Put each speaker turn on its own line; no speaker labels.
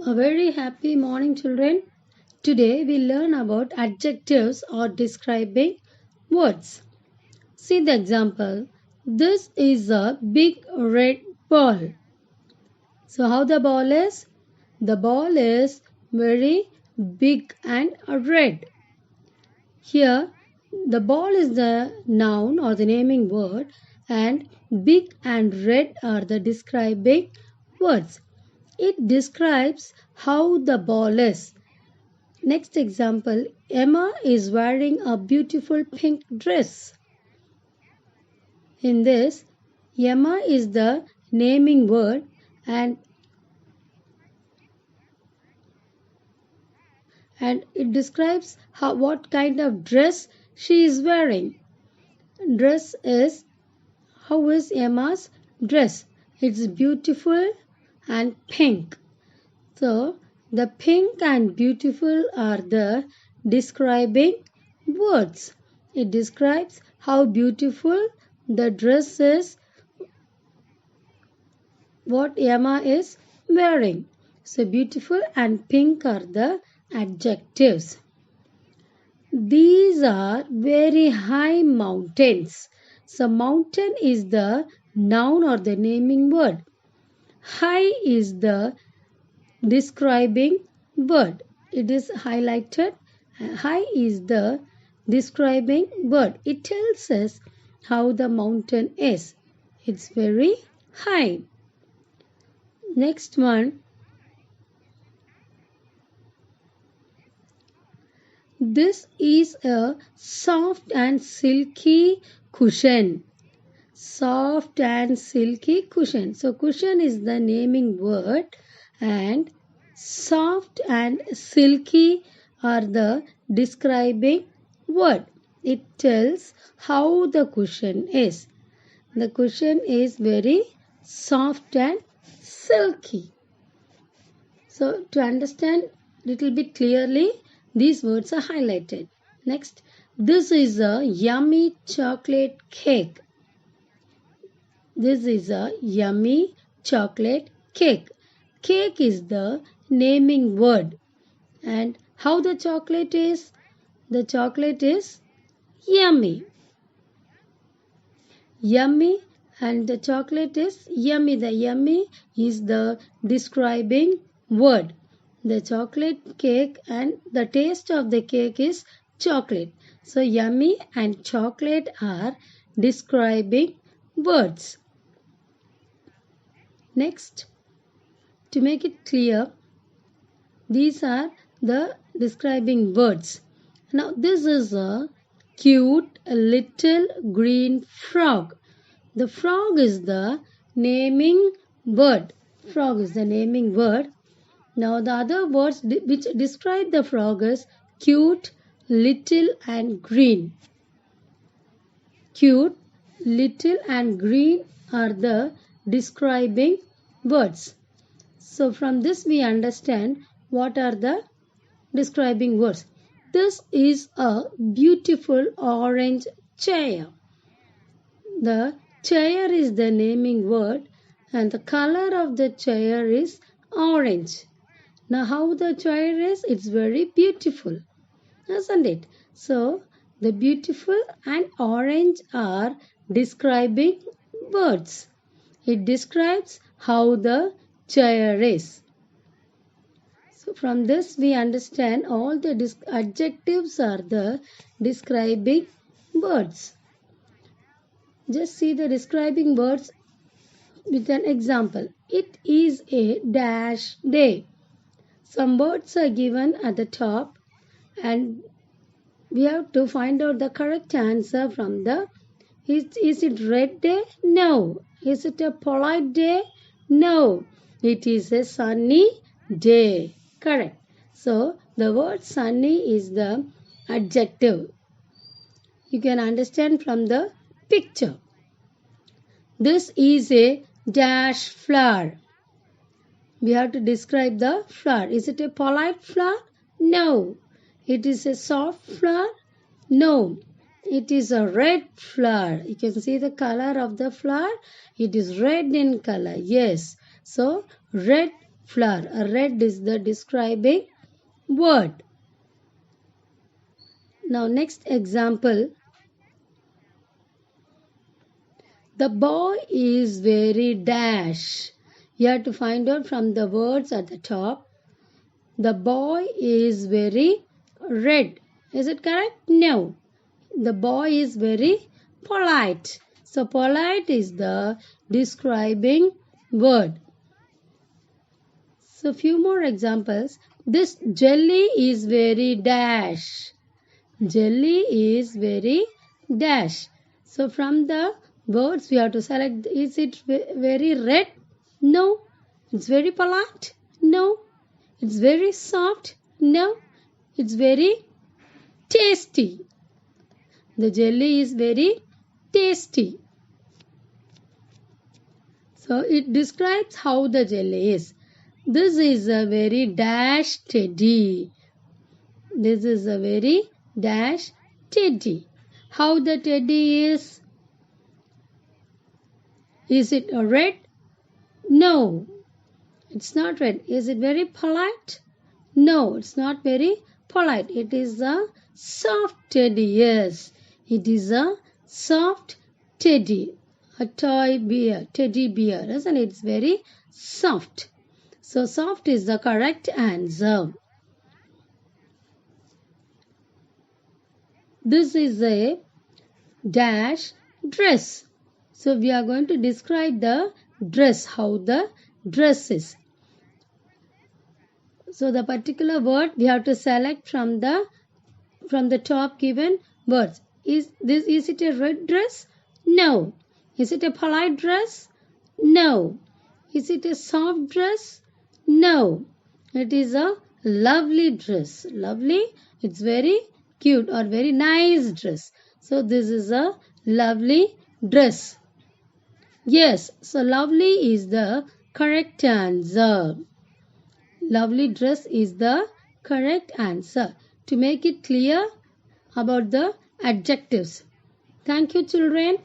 A very happy morning, children. Today we learn about adjectives or describing words. See the example. This is a big red ball. So how the ball is? The ball is very big and red. Here the ball is the noun or the naming word and big and red are the describing words. It describes how the ball is. Next example, Emma is wearing a beautiful pink dress. In this, Emma is the naming word and it describes what kind of dress she is wearing. Dress is, how is Emma's dress? It's beautiful and pink. So, the pink and beautiful are the describing words. It describes how beautiful the dress is, what Emma is wearing. So, beautiful and pink are the adjectives. These are very high mountains. So, mountain is the noun or the naming word. High is the describing word. It is highlighted. High is the describing word. It tells us how the mountain is. It's very high. Next one. This is a soft and silky cushion. Soft and silky cushion. So cushion is the naming word and soft and silky are the describing word. It tells how the cushion is. The cushion is very soft and silky. So to understand little bit clearly, these words are highlighted. Next, this is a yummy chocolate cake. This is a yummy chocolate cake. Cake is the naming word. And how the chocolate is? The chocolate is yummy. Yummy and the chocolate is yummy. The yummy is the describing word. The chocolate cake and the taste of the cake is chocolate. So yummy and chocolate are describing words. Next, to make it clear, these are the describing words. Now this is a cute little green frog. The frog is the naming word. Frog is the naming word. Now the other words which describe the frog is cute, little and green. Cute, little and green are the describing words. So from this we understand what are the describing words. This is a beautiful orange chair. The chair is the naming word and the color of the chair is orange. Now how the chair is? It's very beautiful, isn't it? So the beautiful and orange are describing words. It describes how the chair is. So from this we understand all the adjectives are the describing words. Just see the describing words with an example. It is a dash day. Some words are given at the top and we have to find out the correct answer from the is it red day? No. Is it a polite day? No. It is a sunny day. Correct. So the word sunny is the adjective. You can understand from the picture. This is a dash flower. We have to describe the flower. Is it a polite flower? No. It is a soft flower? No. It is a red flower. You can see the color of the flower. It is red in color. Yes. So, red flower. Red is the describing word. Now next example. The boy is very dash. You have to find out from the words at the top. The boy is very red. Is it correct? No. The boy is very polite. So polite is the describing word. So few more examples. This jelly is very dash. Jelly is very dash. So from the words we have to select, is it very red? No. It's very polite? No. It's very soft? No. It's very tasty. The jelly is very tasty. So it describes how the jelly is. This is a very dash teddy. This is a very dash teddy. How the teddy is? Is it red? No. It's not red. Is it very polite? No, it's not very polite. It is a soft teddy. Yes, it is a soft teddy. A toy bear, teddy bear, isn't it? It's very soft. So soft is the correct answer. This is a dash dress. So we are going to describe the dress, how the dress is. So the particular word we have to select from the top given words. Is it a red dress? No. Is it a polite dress? No. Is it a soft dress? No. It is a lovely dress. Lovely, it's very cute or very nice dress. So this is a lovely dress. Yes, so lovely is the correct answer. Lovely dress is the correct answer. To make it clear about the adjectives. Thank you, children.